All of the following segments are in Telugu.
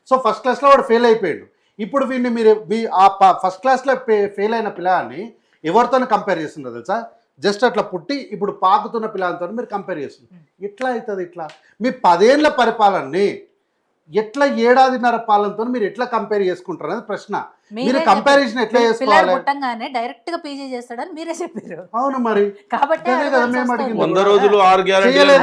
సో ఫస్ట్ క్లాస్లో వాడు ఫెయిల్ అయిపోయాడు. ఇప్పుడు వీడిని మీరు ఆ ఫస్ట్ క్లాస్లో ఫెయిల్ అయిన పిల్లగాన్ని ఎవరితో కంపేర్ చేస్తున్నారు తెలుసా? జస్ట్ అట్లా పుట్టి ఇప్పుడు పాకుతున్న పిల్లలతో మీరు కంపేర్ చేస్తున్నారు. ఎట్లా అవుతుంది? ఇట్లా మీ 10 ఏళ్ల పరిపాలనని ఎట్లా 7 ఏడాదిన్నర పాలనతో మీరు ఎట్లా కంపేర్ చేసుకుంటారు అనేది ప్రశ్న. మీరు కంపారిజన్ ఎట్లా చేసుకోవాలి? డైరెక్ట్ గా పీజీ చేస్తాడని మీరే చెప్పారు. అవును మరి, కాబట్టి 100 రోజులు 6 గ్యారెంటీలు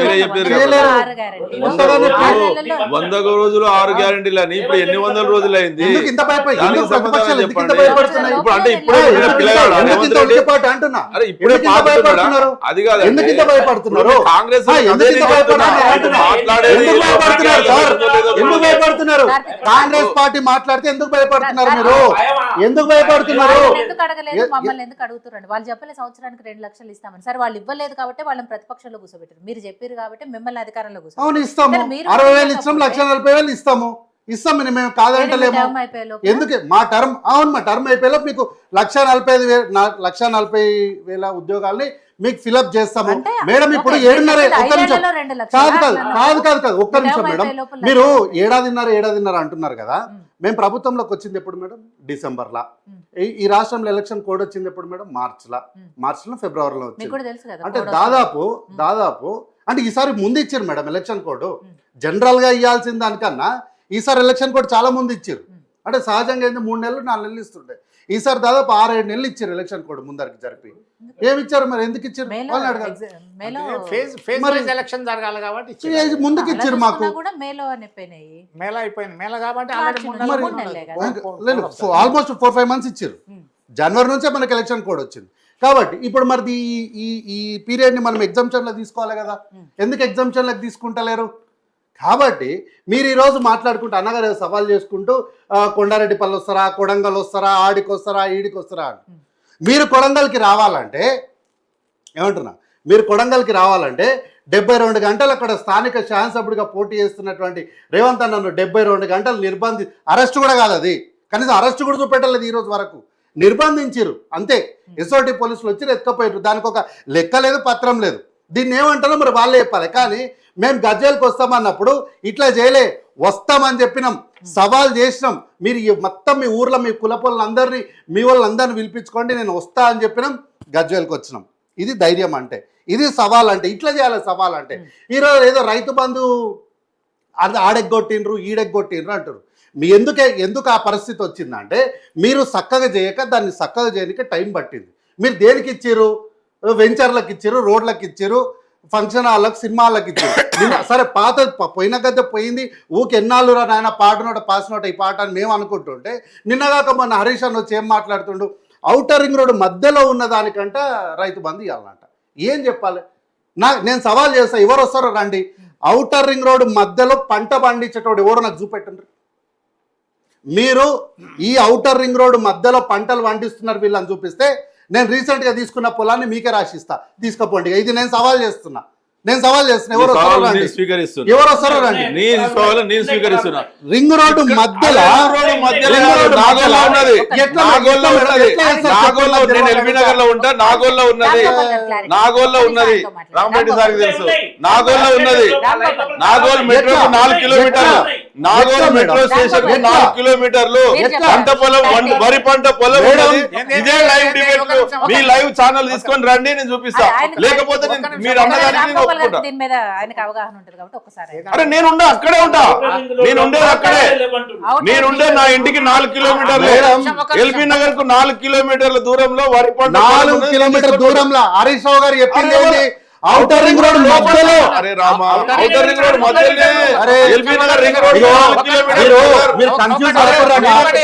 100 రోజులు 6 గ్యారెంటీలు అని ఇప్పుడు ఎన్ని వందల రోజులు అయింది? అది కాదు, కాంగ్రెస్ కాంగ్రెస్ పార్టీ మాట్లాడితే ఎందుకు భయపడుతున్నారు? మీరు ఎందుకు భయపడుతున్నారు? ఎందుకు అడగలేదు? మమ్మల్ని ఎందుకు అడుగుతున్నారు? వాళ్ళు చెప్పలే సంవత్సరానికి 2 లక్షలు ఇస్తామని. సరే వాళ్ళు ఇవ్వలేదు కాబట్టి వాళ్ళని ప్రతిపక్షంలో కూర్చోబెట్టారు. మీరు చెప్పారు కాబట్టి మిమ్మల్ని అధికారంలో కూర్చోబెట్టారు. అవును, ఇస్తాము. 60,000 ఇస్తాం, 1,40,000 ఇస్తాము. మేము కాదంటలేము. ఎందుకు మా టర్మ్? అవును, మా టర్మ్ అయిపోయేలో మీకు 1,40,000 ఉద్యోగాల్ని మీకు ఫిలప్ చేస్తాము మేడం. ఇప్పుడు 7.5 ఒక్క నిమిషం కాదు ఒక్క నిమిషం మేడం. మీరు 7 ఏడాదిన్నర అంటున్నారు కదా. మేము ప్రభుత్వంలోకి వచ్చింది ఎప్పుడు మేడం? డిసెంబర్లో. ఈ రాష్ట్రంలో ఎలక్షన్ కోడ్ వచ్చింది ఎప్పుడు మేడం? మార్చిలో ఫిబ్రవరిలో వచ్చింది. అంటే దాదాపు అంటే ఈసారి ముందు ఇచ్చారు మేడం ఎలక్షన్ కోడ్. జనరల్గా ఇవ్వాల్సిన దానికన్నా ఈసారి ఎలక్షన్ కోడ్ చాలా ముందు ఇచ్చారు. అంటే సహజంగా ఏంది 3 నెలలు 4 నెలలు ఇస్తుండే. ఈసారి దాదాపు 6-7 నెలలు ఇచ్చారు ఎలక్షన్ కోడ్ ముందరికి జరిపి. ఏమి ఇచ్చారు మరి? ఎందుకు ఇచ్చారు? వాళ్ళని అడగాలి. ముందుకు ఇచ్చారు మాకు. ఆల్మోస్ట్ 4-5 మంత్స్ ఇచ్చారు. జనవరి నుంచే మనకి ఎలక్షన్ కోడ్ వచ్చింది. కాబట్టి ఇప్పుడు మరి ఈ పీరియడ్ని మనం ఎగ్జామ్షన్లో తీసుకోవాలి కదా. ఎందుకు ఎగ్జామ్షన్లకు తీసుకుంటలేరు? కాబట్టి మీరు ఈరోజు మాట్లాడుకుంటూ అన్నగారు సవాల్ చేసుకుంటూ కొండారెడ్డిపల్లి వస్తారా, కొడంగల్ వస్తారా, ఆడికి వస్తారా, ఈడికి వస్తారా అని. మీరు కొడంగల్కి రావాలంటే ఏమంటున్నా, మీరు కొడంగల్కి రావాలంటే 72 గంటలు అక్కడ స్థానిక శాసనసభ్యుడిగా పోటీ చేస్తున్నటువంటి రేవంత్ అన్నను 72 గంటలు అరెస్ట్ కూడా కాదు, అది కనీసం అరెస్ట్ కూడా చూపెట్టలేదు ఈ రోజు వరకు. నిర్బంధించారు అంతే. ఎస్ఓటి పోలీసులు వచ్చి ఎత్తుకపోయారు. దానికి ఒక లెక్క లేదు, పత్రం లేదు. దీన్ని ఏమంటారో మరి వాళ్ళే చెప్పాలి. కానీ మేము గజ్జేలకు వస్తామన్నప్పుడు ఇట్లా చేయలే, వస్తామని చెప్పినాం, సవాల్ చేసినాం. మీరు మొత్తం మీ ఊర్లో మీ కులపోళ్ళందరినీ మీ వాళ్ళందరినీ పిలిపించుకోండి, నేను వస్తా అని చెప్పినాం, గజ్జేలకు వచ్చినాం. ఇది ధైర్యం అంటే, ఇది సవాల్ అంటే. ఇట్లా చేయాలి సవాల్ అంటే. ఈరోజు ఏదో రైతు బంధు ఆడెగ్గొట్టిండ్రు ఈడెగ్గొట్టిండ్రు అంటారు. మీ ఎందుకు ఆ పరిస్థితి వచ్చిందంటే మీరు చక్కగా చేయక దాన్ని చక్కగా చేయడానికి టైం పట్టింది. మీరు దేనికి ఇచ్చారు? వెంచర్లకు ఇచ్చారు, రోడ్లకు ఇచ్చారు, ఫంక్షన్ హాల్లకు, సినిమా హాల్లకు ఇచ్చారు. సరే పాత పోయిన గద్దె పోయింది, ఊకెన్నాళ్ళు రా నాయన పాటనోట పాసినోట ఈ పాట అని మేము అనుకుంటుంటే నిన్నగాక మొన్న హరీష్ అన్న వచ్చి ఏం మాట్లాడుతుండు? ఔటర్ రింగ్ రోడ్డు మధ్యలో ఉన్న దానికంట రైతు బంధు ఇవ్వాలంట. ఏం చెప్పాలి? నేను సవాల్ చేస్తా, ఎవరు వస్తారో రండి. ఔటర్ రింగ్ రోడ్డు మధ్యలో పంట పండించేటోడు ఎవరు నాకు చూపెట్టండి. మీరు ఈ ఔటర్ రింగ్ రోడ్డు మధ్యలో పంటలు పండిస్తున్నారు వీళ్ళని చూపిస్తే నేను రీసెంట్గా తీసుకున్న పొలాన్ని మీకే రాసిస్తా, తీసుకపోండి. ఇది నేను సవాల్ చేస్తున్నా. ఎవరు వస్తారో రండి. రింగ్ రోడ్డు మధ్యలో నాగోల్లో ఉన్నది, రామరెడ్డి సార్కి తెలుసు. నాగోల్లో ఉన్నది. నాగోల్ మెట్రో 4 కిలోమీటర్లు. నాగోల్ మెట్రో స్టేషన్ 4 కిలోమీటర్లు. పంట పొలం, వరి పంట పొలం ఉన్నది. ఇదే లైవ్ డిబేట్. మీ లైవ్ ఛానల్ తీసుకొని రండి, నేను చూపిస్తా. లేకపోతే మీరు అన్నదానికి అరే నేనుండే అక్కడే ఉంటా. నేనుండేది అక్కడే. నేనుండే నా ఇంటికి 4 కిలోమీటర్లు, ఎల్బీ నగర్ కు 4 కిలోమీటర్ల దూరంలో వరి పంట 4 కిలోమీటర్ దూరంలో హరీష్ రావు గారు చెప్పింది ఔటర్ రింగ్ రోడ్ మధ్యలో. అరే రామా, ఔటర్ రింగ్ రోడ్ మధ్యలోనే ఎల్బీ నగర్ రింగ్ రోడ్ 4 కిలోమీటర్లు. మీరు కన్ఫ్యూజ్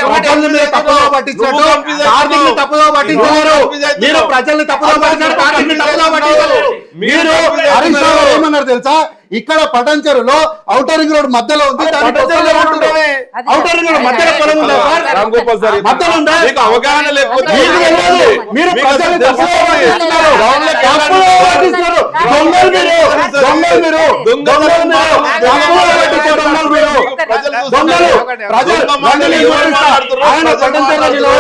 ప్రజల్ని మీరు తప్పుగా పట్టించారు, కార్మికులు తప్పుగా పట్టించారు. మీరు ప్రజల్ని తప్పుగా పట్టించారు, కార్మికులు తప్పుగా పట్టించారు. మీరు హరీష్ రావు గారు ఏమన్నారు తెలుసా? ఇక్కడ పటంచెరులో ఔటర్ రింగ్ రోడ్ మధ్యలో ఉంది. ఔటర్ రింగ్ రోడ్ మధ్యలో పొలం ఉందా సార్? మధ్యలో ఉందా? అవగాహన లేకపోతే మీరు ప్రజల్ని తప్పుగా పట్టిస్తున్నారు. దొంగలు మీరు, దొంగలు మీరు, దొంగలు మీరు, దొంగలు. ప్రజలు ఆయన పటంచెరులో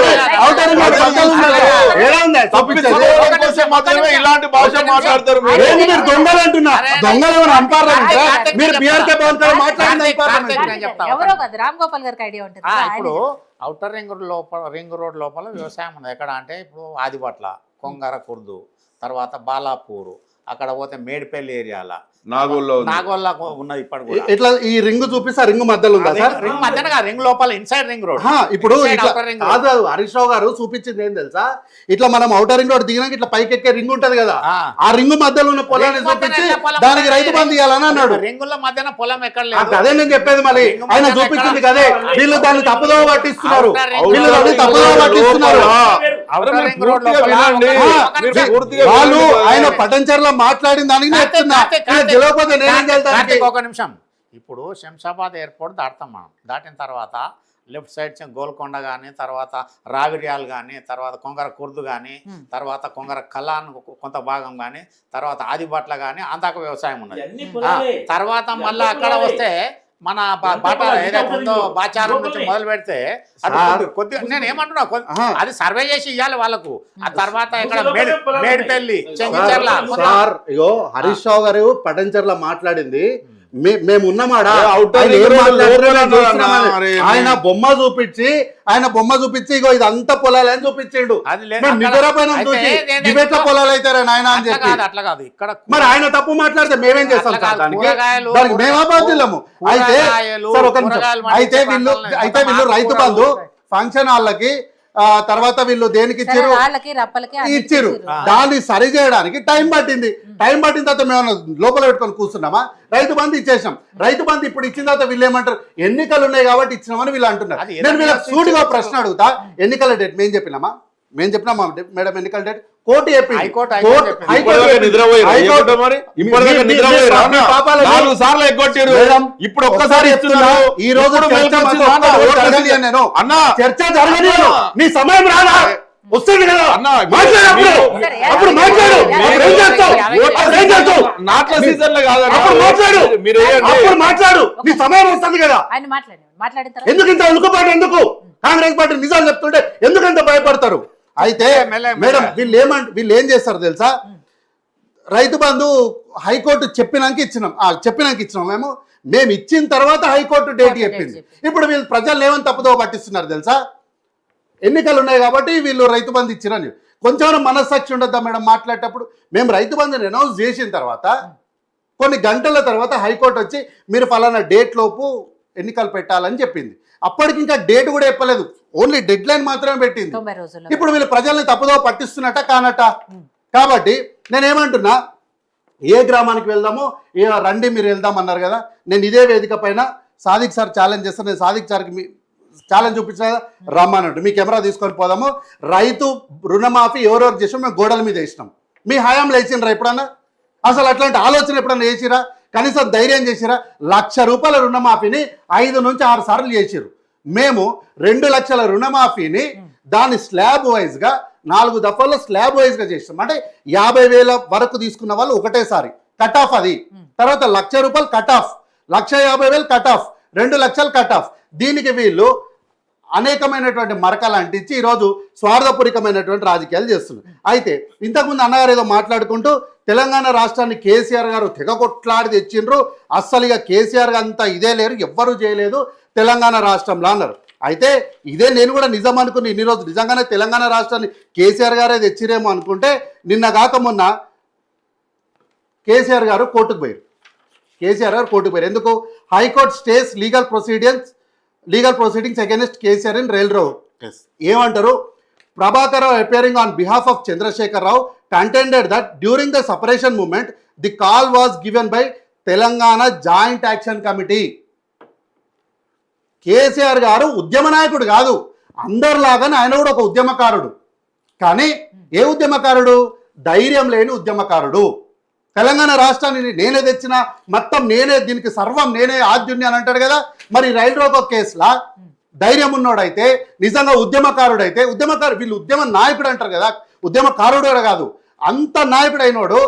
ఔటర్ రింగ్ రోడ్ మధ్యలో ఉన్నారు. ఎలా ఉంది? తప్పించుకోవడం కోసం మాత్రమే ఇలాంటి భాష మాట్లాడతారు మీరు. ఏంది మీరు దొంగలు అంటున్నా? దొంగలు ఏమైనా అంటారంటే మీరు బీఆర్కే పవన్ కళ్యాణ్ మాట్లాడింది ఎవరో కాదు, రామ్ గోపాల్ గారికి ఐడియా ఉంటుంది. ఇప్పుడు అవుటర్ రింగ్ రోడ్ లోపల వ్యవసాయం ఉంది. ఎక్కడ అంటే ఇప్పుడు ఆదిబట్ల, కొంగర కుర్దు, తర్వాత బాలాపూర్, అక్కడ పోతే మేడిపల్లి ఏరియాల నాగోల్లో ఉన్నది. ఇప్పుడు కూడా ఇట్లా ఈ రింగ్ చూపిస్తే రింగ్ మధ్యలో ఉందా సార్? రింగ్ మధ్యన రింగ్ లోపల ఇన్సైడ్ రింగ్ రోడ్. ఇప్పుడు ఇట్లా కాదు, హరీష్ రావు గారు చూపించింది ఏం తెలుసా? ఇట్లా మనం అవుటర్ రింగ్ రోడ్ దిగినాక ఇట్లా పైకి ఎక్కే రింగ్ ఉంటది కదా, ఆ రింగ్ మధ్యలో ఉన్న పొలాన్ని చూపించి దానికి రైతు బంధు ఇవ్వాలని అన్నాడు. రింగుల మధ్యన పొలం ఎక్కడ లేదు. అదే నేను చెప్పేది. మళ్ళీ ఆయన చూపించింది కదే, వీళ్ళు దాన్ని తప్పుదోవ పట్టిస్తున్నారు, వీళ్ళు దాన్ని తప్పుదోవ పట్టిస్తున్నారు. వాళ్ళు ఆయన పటంచర్ల మాట్లాడిన దానికి గెలవకపోతే నేనేం చేస్తాను? ఒక నిమిషం. ఇప్పుడు శంషాబాద్ ఎయిర్పోర్ట్ దాటుతాం మనం. దాటిన తర్వాత లెఫ్ట్ సైడ్ గోల్కొండ కానీ, తర్వాత రావిర్యాల్ కానీ, తర్వాత కొంగర కుర్దు కానీ, తర్వాత కొంగర కలాన్ కొంత భాగం కానీ, తర్వాత ఆదిబట్ల కానీ అంతాక వ్యవసాయం ఉన్నది. తర్వాత మళ్ళీ అక్కడ వస్తే మన బాట ఏదైతే ఉందో బాచారం నుంచి మొదలు పెడితే కొద్దిగా నేను ఏమంటున్నా, అది సర్వే చేసి ఇవ్వాలి వాళ్ళకు. ఆ తర్వాత ఇక్కడ మేడిపల్లి, చెంగిచెర్ల. సార్ ఇగో హరీష్ రావు గారు పటంచర్ల మాట్లాడింది మేము ఉన్నమాడా, ఆయన బొమ్మ చూపించి ఇగో ఇదంతా పొలాలు అని చూపించిండు. నిద్రపోయిన చూసి డిబేట్ లో పొలాలు అవుతారా నాయన అని చెప్పి. అట్లా కాదు ఇక్కడ. మరి ఆయన తప్పు మాట్లాడితే మేమేం చేస్తాం సార్? దానికి మేము అబాధ్యులము. అయితే వీళ్ళు రైతు బంధు ఫంక్షన్ హాల్లకి తర్వాత వీళ్ళు దేనికి ఇచ్చారు? ఇచ్చారు. దాన్ని సరి చేయడానికి టైం పట్టింది. టైం పట్టిన తర్వాత మేము లోపల పెట్టుకొని కూర్చున్నామా? రైతు బంధు ఇచ్చేసాం. రైతు బంధు ఇప్పుడు ఇచ్చిన తర్వాత వీళ్ళు ఏమంటారు? ఎన్నికలు ఉన్నాయి కాబట్టి ఇచ్చినామని వీళ్ళు అంటున్నారు. నేను వీళ్ళకి సూటిగా ప్రశ్న అడుగుతా, ఎన్నికల డేట్ మేము చెప్పినామా? మేడం ఎన్నికల డేట్ కోర్టు చెప్పింది. ఇప్పుడు ఒక్కసారి ఈ రోజు చర్చ జరగని నీ సమయం రాదా? వస్తుంది కదా అప్పుడు మాట్లాడు. నాట్ల సీజన్ లో కాదు, మాట్లాడు. నీ సమయం వస్తుంది కదా. ఎందుకు ఇంత ఉలుకుపాటు? ఎందుకు కాంగ్రెస్ పార్టీ నిజాలు చెప్తుంటే ఎందుకంత భయపడతారు? అయితే మేడం వీళ్ళు ఏం చేస్తారు తెలుసా? రైతు బంధు హైకోర్టు చెప్పినాక ఇచ్చినాం. మేము ఇచ్చిన తర్వాత హైకోర్టు డేట్ చెప్పింది. ఇప్పుడు వీళ్ళు ప్రజలు ఏమని తప్పుదో పట్టిస్తున్నారు తెలుసా? ఎన్నికలు ఉన్నాయి కాబట్టి వీళ్ళు రైతు బంధు ఇచ్చిరని. కొంచెం మనస్సాక్షి ఉండద్దా మేడం మాట్లాడేటప్పుడు? మేము రైతు బంధుని అనౌన్స్ చేసిన తర్వాత కొన్ని గంటల తర్వాత హైకోర్టు వచ్చి మీరు ఫలానా డేట్ లోపు ఎన్నికలు పెట్టాలని చెప్పింది. అప్పటికి ఇంకా డేట్ కూడా చెప్పలేదు, ఓన్లీ డెడ్ లైన్ మాత్రమే పెట్టింది. ఇప్పుడు వీళ్ళు ప్రజల్ని తప్పుదో పట్టిస్తున్నట్ట కానట. కాబట్టి నేనేమంటున్నా, ఏ గ్రామానికి వెళ్దామో రండి మీరు వెళ్దాం అన్నారు కదా. నేను ఇదే వేదిక పైన సాదిక్ సార్ ఛాలెంజ్ చేస్తాను. నేను సాదిక్ సార్కి ఛాలెంజ్ చూపించిన కదా, రమ్మన్నట్టు మీ కెమెరా తీసుకొని పోదాము. రైతు రుణమాఫీ ఎవరెవరు చేసాం మేము గోడల మీద వేసినాం. మీ హయాంలో వేసినరా ఎప్పుడన్నా? అసలు అట్లాంటి ఆలోచన ఎప్పుడన్నా చేసిరా? కనీసం ధైర్యం చేసిరా? ₹1,00,000 రుణమాఫీని 5 నుంచి 6 సార్లు చేసిరు. మేము 2 లక్షల రుణమాఫీని దాన్ని స్లాబ్ వైజ్గా 4 దఫాల్లో స్లాబ్ వైజ్గా చేసినాం. అంటే 50,000 వరకు తీసుకున్న వాళ్ళు ఒకటేసారి కట్ ఆఫ్. అది తర్వాత ₹1,00,000 కట్ ఆఫ్, 1,50,000 కట్ ఆఫ్, 2 లక్షలు కట్ ఆఫ్. దీనికి వీళ్ళు అనేకమైనటువంటి మరకలు అంటించి ఈరోజు స్వార్థపూరికమైనటువంటి రాజకీయాలు చేస్తున్నారు. అయితే ఇంతకుముందు అన్నగారు ఏదో మాట్లాడుకుంటూ తెలంగాణ రాష్ట్రాన్ని కేసీఆర్ గారు తెగ కొట్లాడి తెచ్చిండ్రు, అస్సలు ఇక కేసీఆర్ అంతా ఇదే లేరు, ఎవ్వరూ చేయలేదు తెలంగాణ రాష్ట్రంలో అన్నారు. అయితే ఇదే నేను కూడా నిజం అనుకుని ఇన్ని రోజులు నిజంగానే తెలంగాణ రాష్ట్రాన్ని కేసీఆర్ గారే తెచ్చిరేమో అనుకుంటే నిన్న కాక మొన్న కేసీఆర్ గారు కోర్టుకు పోయారు. ఎందుకు? High court stays legal proceedings against KCR in rail road. ఏమంటారు? Prabhakar Rao appearing on behalf of Chandrashekar Rao contended that during the separation movement the call was given by Telangana joint action committee. KCR గారు ఉద్యమ నాయకుడు కాదు, అందరిలాగానే ఆయన కూడా ఒక ఉద్యమకారుడు. కానీ ఏ ఉద్యమకారుడు? ధైర్యం లేని ఉద్యమకారుడు. తెలంగాణ రాష్ట్రాన్ని నేనే తెచ్చిన, మొత్తం నేనే, దీనికి సర్వం నేనే ఆద్యుణ్ణి అని అంటాడు కదా. మరి రైల్ రోకో కేసులా ధైర్యం ఉన్నోడైతే, నిజంగా ఉద్యమకారుడైతే, వీళ్ళు ఉద్యమ నాయకుడు అంటారు కదా, ఉద్యమకారుడు కాదు, అంత నాయకుడు అయినోడు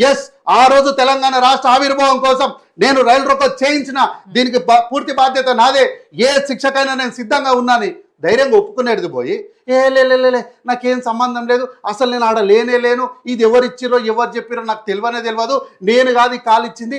ఎస్ ఆ రోజు తెలంగాణ రాష్ట్ర ఆవిర్భావం కోసం నేను రైలు రోకో చేయించిన, దీనికి పూర్తి బాధ్యత నాదే, ఏ శిక్షకైనా నేను సిద్ధంగా ఉన్నాను ధైర్యంగా ఒప్పుకునేది పోయి లే నాకేం సంబంధం లేదు, అసలు నేను ఆడ లేనే లేను, ఇది ఎవరు ఇచ్చిరో ఎవరు చెప్పిరో నాకు తెలియనే తెలియదు, నేను కాదు ఈ కాల్ ఇచ్చింది,